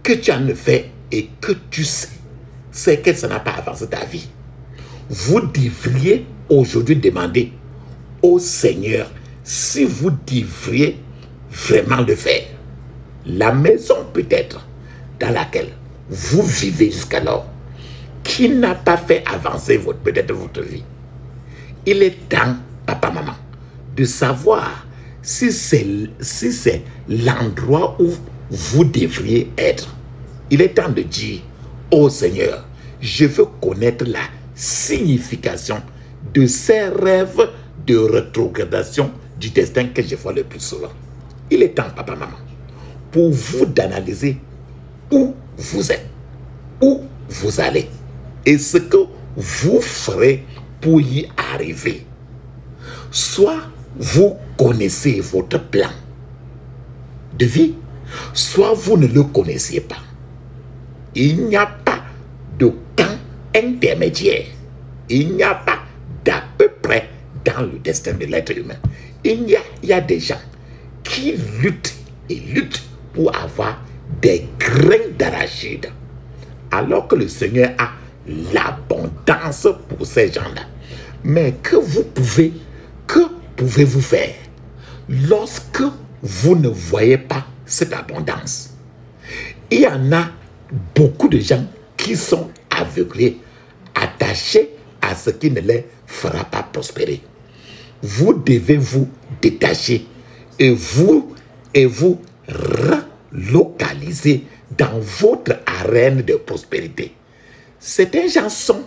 que tu as de faire et que tu sais, c'est que ça n'a pas avancé ta vie. Vous devriez aujourd'hui demander au Seigneur si vous devriez vraiment le faire. La maison peut-être dans laquelle vous vivez jusqu'alors, qui n'a pas fait avancer peut-être votre vie. Il est temps, papa, maman, de savoir si c'est l'endroit où vous devriez être. Il est temps de dire au Seigneur, je veux connaître la signification de ces rêves de rétrogradation du destin que je vois le plus souvent. Il est temps, papa, maman, pour vous d'analyser où vous êtes, où vous allez et ce que vous ferez pour y arriver. Soit vous connaissez votre plan de vie, soit vous ne le connaissez pas. Il n'y a pas de camp intermédiaire. Il n'y a pas d'à peu près dans le destin de l'être humain. Il y a des gens qui luttent pour avoir des grains d'arachide, alors que le Seigneur a l'abondance pour ces gens-là. Mais que pouvez-vous faire lorsque vous ne voyez pas cette abondance? Il y en a beaucoup de gens qui sont aveuglés, attachés à ce qui ne les fera pas prospérer. Vous devez vous détacher et vous relocaliser dans votre arène de prospérité. Certains gens sont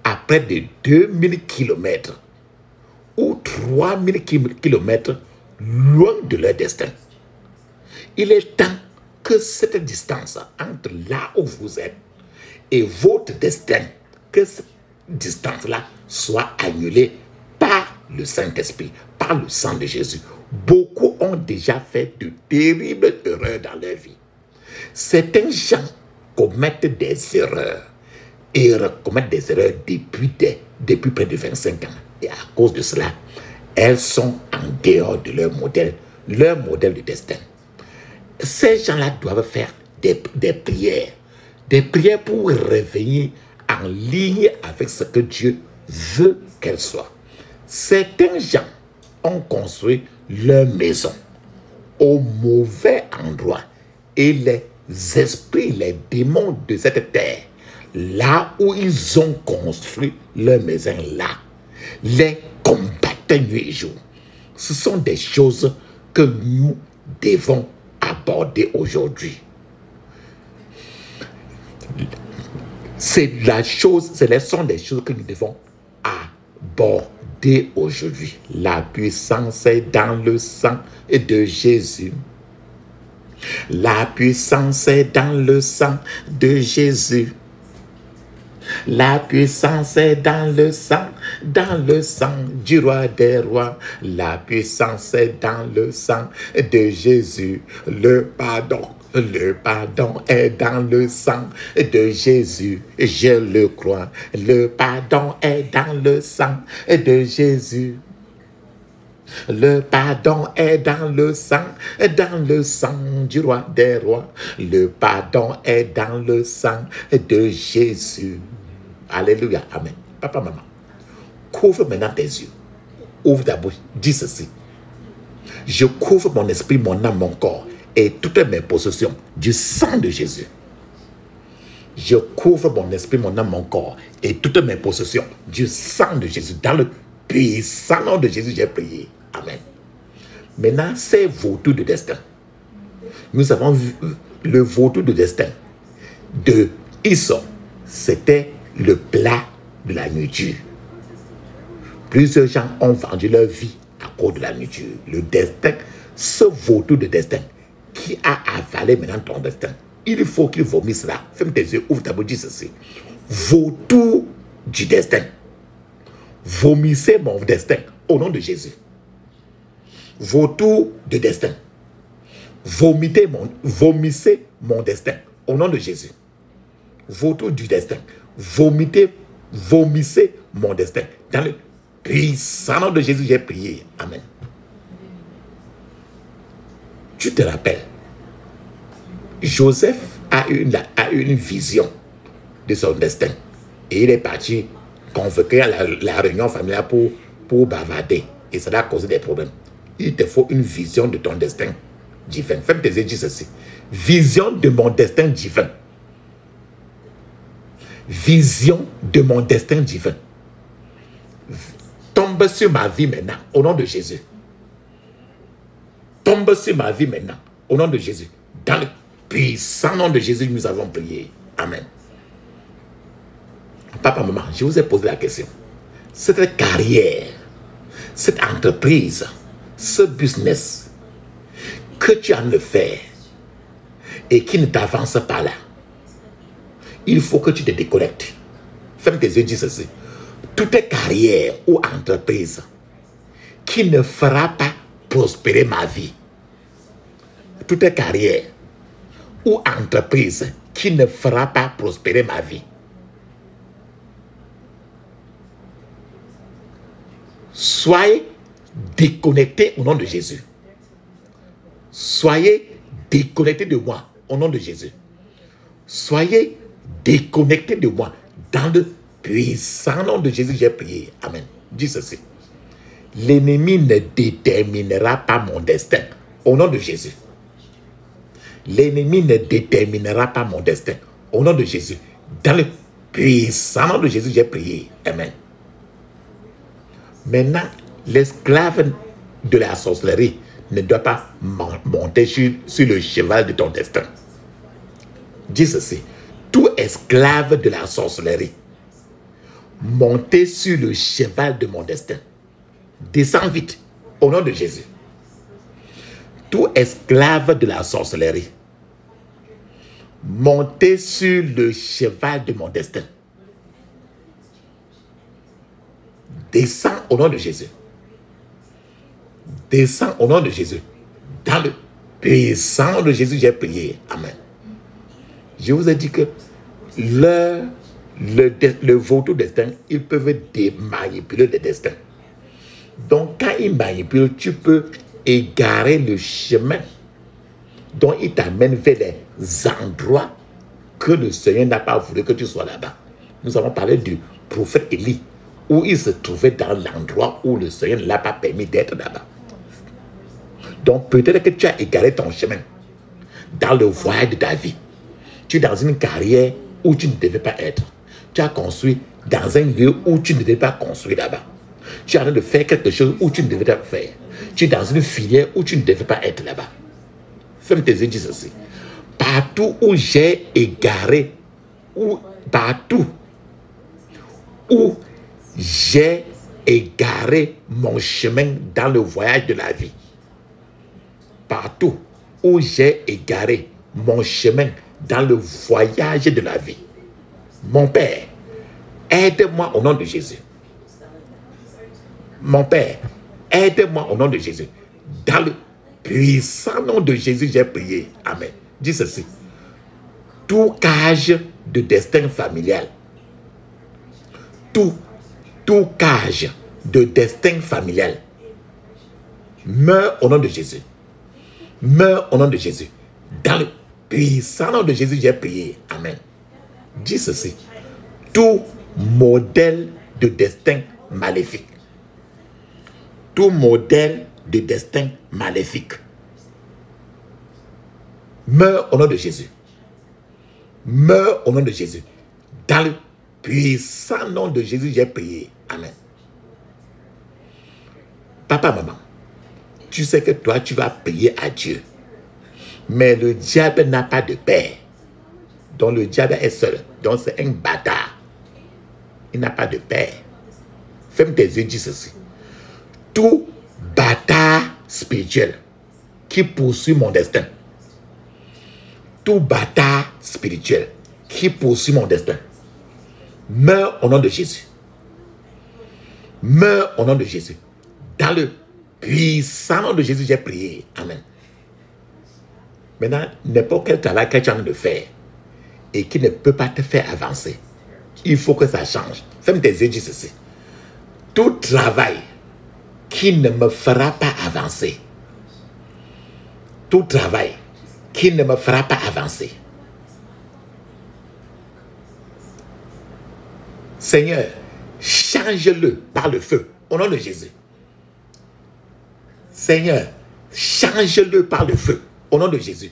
à près de 2000 km ou 3000 kilomètres loin de leur destin. Il est temps que cette distance entre là où vous êtes et votre destin, que cette distance-là soit annulée par le Saint-Esprit, par le sang de Jésus. Beaucoup ont déjà fait de terribles erreurs dans leur vie. Certains gens commettent des erreurs et commettent des erreurs depuis près de 25 ans. Et à cause de cela, elles sont en dehors de leur modèle de destin. Ces gens-là doivent faire des prières pour revenir en ligne avec ce que Dieu veut qu'elles soient. Certains gens ont construit leur maison au mauvais endroit et les esprits, les démons de cette terre, là où ils ont construit leur maison, là, les combattent nuit et jour. Ce sont des choses que nous devons aborder aujourd'hui. Ce sont des choses que nous devons aborder aujourd'hui. La puissance est dans le sang de Jésus. La puissance est dans le sang de Jésus. La puissance est dans le sang du roi des rois. La puissance est dans le sang de Jésus. Le pardon est dans le sang de Jésus. Je le crois. Le pardon est dans le sang de Jésus. Le pardon est dans le sang du roi des rois. Le pardon est dans le sang de Jésus. Alléluia, amen. Papa, maman, couvre maintenant tes yeux. Ouvre ta bouche, dis ceci. Je couvre mon esprit, mon âme, mon corps et toutes mes possessions du sang de Jésus. Je couvre mon esprit, mon âme, mon corps et toutes mes possessions du sang de Jésus. Dans le puissant nom de Jésus, j'ai prié. Amen. Maintenant, c'est vautour de destin. Nous avons vu le vautour de destin de Esau. C'était le plat de la nourriture. Plusieurs gens ont vendu leur vie à cause de la nourriture. Le destin, ce vautour de destin qui a avalé maintenant ton destin, il faut qu'il vomisse là. Ferme tes yeux, ouvre ta bouche, dis ceci. Vautour du destin. Vomissez mon destin au nom de Jésus. Vautour de destin. Vomissez mon destin au nom de Jésus. Vautour du destin. Vomissez mon destin. Dans le puissant nom de Jésus, j'ai prié. Amen. Tu te rappelles, Joseph a eu une vision de son destin. Et il est parti convoquer la réunion familiale pour bavarder. Et cela a causé des problèmes. Il te faut une vision de ton destin divin. Fais tes yeux, dis ceci. Vision de mon destin divin. Vision de mon destin divin. Tombe sur ma vie maintenant, au nom de Jésus. Tombe sur ma vie maintenant, au nom de Jésus. Dans le puissant nom de Jésus, nous avons prié. Amen. Papa, maman, je vous ai posé la question. Cette carrière, cette entreprise, ce business que tu as de faire et qui ne t'avance pas là, il faut que tu te déconnectes. Ferme tes yeux, dis ceci. Toute carrière ou entreprise qui ne fera pas prospérer ma vie, toute carrière ou entreprise qui ne fera pas prospérer ma vie, soyez déconnectés au nom de Jésus. Soyez déconnectés de moi au nom de Jésus. Soyez déconnectés de moi. Dans le puissant nom de Jésus, j'ai prié. Amen. Dis ceci. L'ennemi ne déterminera pas mon destin. Au nom de Jésus. L'ennemi ne déterminera pas mon destin. Au nom de Jésus. Dans le puissant nom de Jésus, j'ai prié. Amen. Maintenant, l'esclave de la sorcellerie ne doit pas monter sur le cheval de ton destin. Dis ceci. Tout esclave de la sorcellerie, monter sur le cheval de mon destin, Descends vite, au nom de Jésus. Tout esclave de la sorcellerie, montez sur le cheval de mon destin. Descends au nom de Jésus. Descends au nom de Jésus. Dans le puissant de Jésus, j'ai prié. Amen. Je vous ai dit que le vautour destin, ils peuvent manipuler le destin. Donc, quand ils manipulent, tu peux égarer le chemin dont ils t'amènent vers les endroits que le Seigneur n'a pas voulu que tu sois là-bas. Nous avons parlé du prophète Élie, où il se trouvait dans l'endroit où le Seigneur ne l'a pas permis d'être là-bas. Donc, peut-être que tu as égaré ton chemin dans le voyage de ta vie. Tu es dans une carrière où tu ne devais pas être. Tu as construit dans un lieu où tu ne devais pas construire là-bas. Tu es en train de faire quelque chose où tu ne devais pas faire. Tu es dans une filière où tu ne devais pas être là-bas. Ferme tes yeux, dis ceci. Partout où j'ai égaré, partout où j'ai égaré mon chemin dans le voyage de la vie, partout où j'ai égaré mon chemin dans le voyage de la vie, mon Père, aide-moi au nom de Jésus. Mon Père, aide-moi au nom de Jésus. Dans le puissant nom de Jésus, j'ai prié. Amen. Dis ceci. Tout cage de destin familial, tout cage de destin familial, meurt au nom de Jésus. Meurs au nom de Jésus. Dans le puissant nom de Jésus, j'ai prié. Amen. Dis ceci. Tout modèle de destin maléfique, tout modèle de destin maléfique, meurt au nom de Jésus. Meurt au nom de Jésus. Dans le puissant nom de Jésus, j'ai prié. Amen. Papa, maman, tu sais que toi, tu vas prier à Dieu. Mais le diable n'a pas de père. Donc le diable est seul. Donc c'est un bâtard. Il n'a pas de père. Ferme tes yeux, dis ceci. Tout bâtard spirituel qui poursuit mon destin. Tout bâtard spirituel qui poursuit mon destin, meurt au nom de Jésus. Meurt au nom de Jésus. Dans le puissant nom de Jésus, j'ai prié. Amen. Maintenant, n'importe quel travail que tu es en train de faire et qui ne peut pas te faire avancer, il faut que ça change. Ferme tes yeux, dis ceci. Tout travail qui ne me fera pas avancer, tout travail qui ne me fera pas avancer, Seigneur, change-le par le feu, au nom de Jésus. Seigneur, change-le par le feu, au nom de Jésus.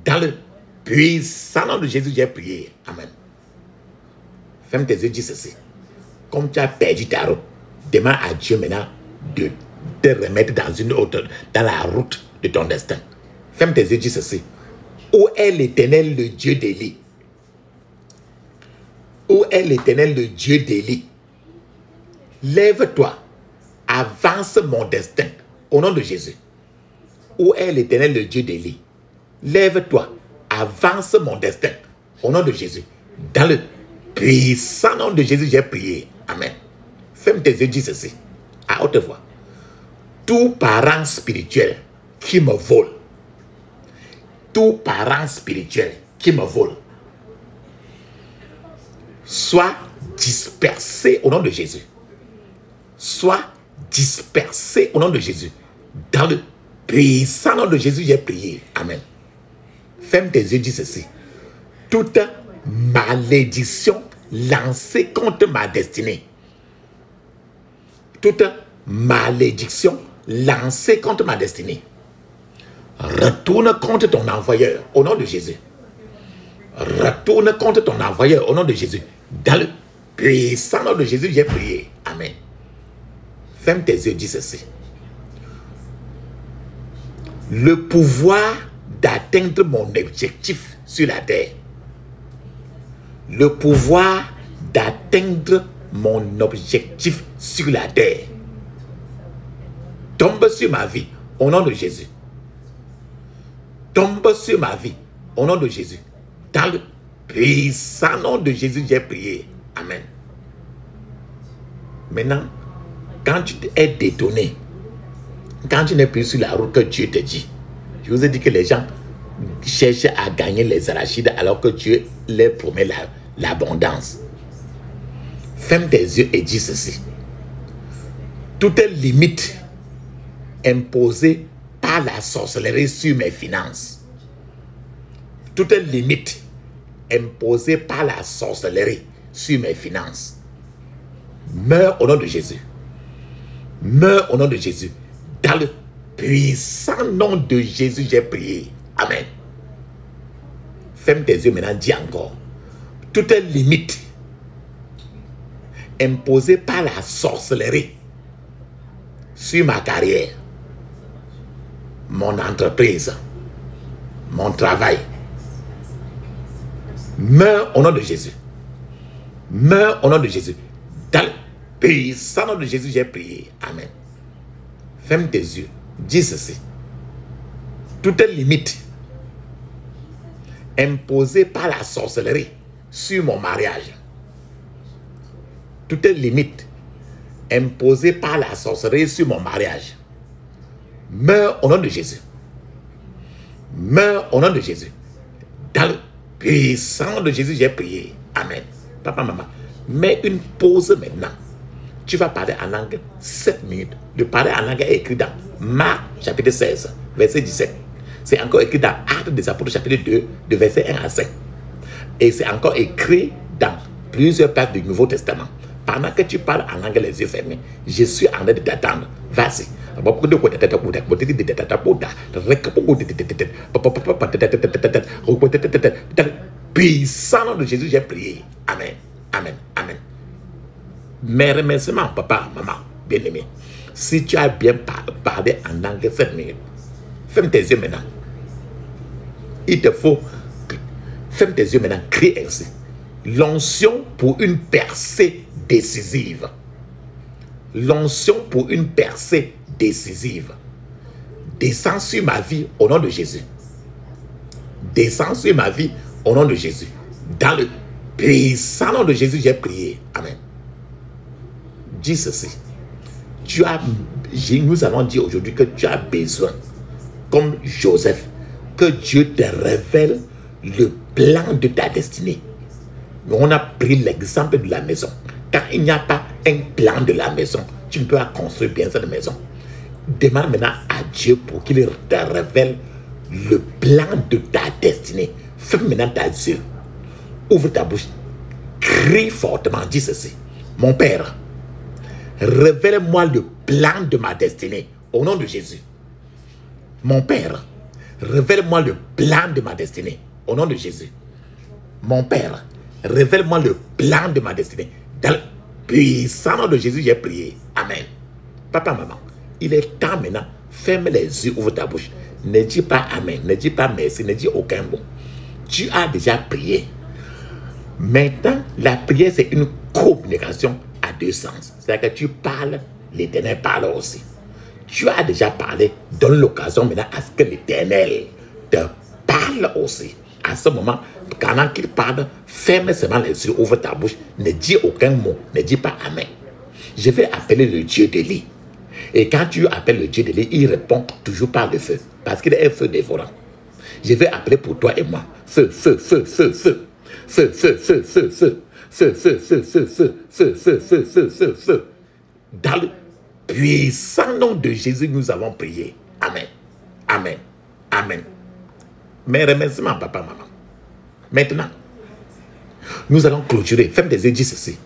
Dans le puissant nom de Jésus, j'ai prié. Amen. Ferme tes yeux, dis ceci. Comme tu as perdu ta route, demande à Dieu maintenant de te remettre dans la route de ton destin. Ferme tes yeux, dis ceci. Où est l'Éternel, le Dieu d'Élie? Où est l'Éternel, le Dieu d'Élie? Lève-toi, avance mon destin, au nom de Jésus. Où est l'Éternel, le Dieu d'Élie? Lève-toi, avance mon destin, au nom de Jésus. Dans le puissant nom de Jésus, j'ai prié. Amen. Ferme tes yeux, dis ceci, à haute voix. Tout parent spirituel qui me vole, tout parent spirituel qui me vole, soit dispersé au nom de Jésus. Soit dispersé au nom de Jésus. Dans le puissant nom de Jésus, j'ai prié. Amen. Ferme tes yeux, dis ceci. Toute malédiction lancée contre ma destinée, toute malédiction lancée contre ma destinée, retourne contre ton envoyeur au nom de Jésus. Retourne contre ton envoyeur au nom de Jésus. Dans le puissant nom de Jésus, j'ai prié. Amen. Ferme tes yeux, dis ceci. Le pouvoir d'atteindre mon objectif sur la terre, le pouvoir d'atteindre mon objectif sur la terre, Tombe sur ma vie, au nom de Jésus. Tombe sur ma vie, au nom de Jésus. Dans le puissant nom de Jésus, j'ai prié. Amen. Maintenant, quand tu es détonné, quand tu n'es plus sur la route que Dieu te dit, je vous ai dit que les gens cherchent à gagner les arachides alors que Dieu leur promet l'abondance. Ferme tes yeux et dis ceci. Toute limite imposée par la sorcellerie sur mes finances, toute limite imposée par la sorcellerie sur mes finances, meurs au nom de Jésus. Meurs au nom de Jésus. Dans le puissant nom de Jésus, j'ai prié. Amen. Ferme tes yeux maintenant, dis encore. Toute limite imposée par la sorcellerie sur ma carrière, mon entreprise, mon travail, meurs au nom de Jésus. Meurs au nom de Jésus. Dans le puissant nom de Jésus, j'ai prié. Amen. Ferme tes yeux. Dis ceci. Toute limite imposée par la sorcellerie sur mon mariage, toute limite imposée par la sorcellerie sur mon mariage, meurs au nom de Jésus. Meurs au nom de Jésus. Dans le puissant nom de Jésus, j'ai prié. Amen. Papa, maman, mets une pause maintenant. Tu vas parler en langue 7 minutes. Le parler en langue est écrit dans Marc chapitre 16, verset 17. C'est encore écrit dans Actes des Apôtres chapitre 2, de verset 1 à 5. Et c'est encore écrit dans plusieurs pages du Nouveau Testament. Pendant que tu parles en langue les yeux fermés, je suis en train de t'attendre. Vas-y. Puissant nom de Jésus, j'ai prié. Amen. Amen. Amen. Mes remerciements, papa, maman, bien-aimé. Si tu as bien parlé en langue 7 minutes, ferme tes yeux maintenant. Il te faut, ferme tes yeux maintenant, crie ainsi. L'onction pour une percée décisive. L'onction pour une percée décisive. Descends sur ma vie au nom de Jésus. Descends sur ma vie au nom de Jésus. Dans le puissant nom de Jésus, j'ai prié. Amen. Dis ceci. Nous allons dire aujourd'hui que tu as besoin, comme Joseph, que Dieu te révèle le plan de ta destinée. On a pris l'exemple de la maison. Quand il n'y a pas un plan de la maison, tu ne peux pas construire bien cette maison. Demande maintenant à Dieu pour qu'il te révèle le plan de ta destinée. Ferme maintenant ta yeux. Ouvre ta bouche. Crie fortement. Dis ceci. Mon Père, révèle-moi le plan de ma destinée. Au nom de Jésus. Mon Père, révèle-moi le plan de ma destinée. Au nom de Jésus. Mon Père, révèle-moi le plan de ma destinée. Dans le puissant nom de Jésus, j'ai prié. Amen. Papa, maman, il est temps maintenant. Ferme les yeux, ouvre ta bouche. Ne dis pas Amen, ne dis pas merci, ne dis aucun mot. Tu as déjà prié. Maintenant, la prière, c'est une communication à deux sens. C'est-à-dire que tu parles, l'Éternel parle aussi. Tu as déjà parlé, donne l'occasion maintenant à ce que l'Éternel te parle aussi. À ce moment, pendant qu'il parle, ferme seulement les yeux, ouvre ta bouche, ne dis aucun mot, ne dis pas Amen. Je vais appeler le Dieu d'Élie. Et quand tu appelles le Dieu d'Élie, il répond toujours par le feu, parce qu'il est un feu dévorant. Je vais appeler pour toi et moi. Feu, feu, feu, feu, feu. Feu, feu, feu, feu, feu. Feu, feu, feu, feu, feu. Feu, feu, feu, feu, feu, feu. Dans le puissant nom de Jésus, nous avons prié. Amen. Amen. Amen. Mes remerciements, papa, maman. Maintenant, nous allons clôturer. Ferme tes yeux, dis ceci.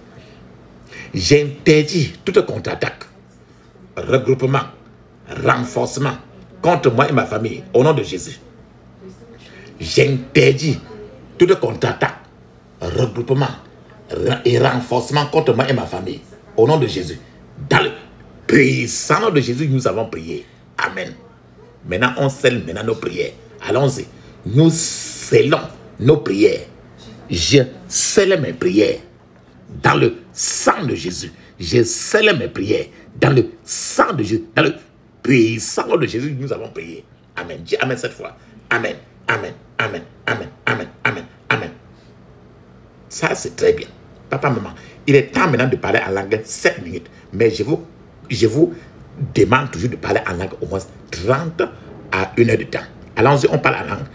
J'interdis toute contre-attaque, regroupement, renforcement contre moi et ma famille, au nom de Jésus. J'interdis toute contre-attaque, regroupement et renforcement contre moi et ma famille, au nom de Jésus. Dans le puissant nom de Jésus, nous avons prié. Amen. Maintenant, on scelle maintenant nos prières. Allons-y. Nous scellons nos prières. Je scelle mes prières dans le sang de Jésus. Je scelle mes prières dans le sang de Jésus, dans le puissance de Jésus, nous avons prié. Amen. Dis Amen cette fois. Amen. Amen. Amen. Amen. Amen. Amen. Amen. Ça, c'est très bien. Papa, maman, il est temps maintenant de parler en langue 7 minutes. Mais je vous demande toujours de parler en langue au moins 30 à 1 heure de temps. Allons-y, on parle en langue.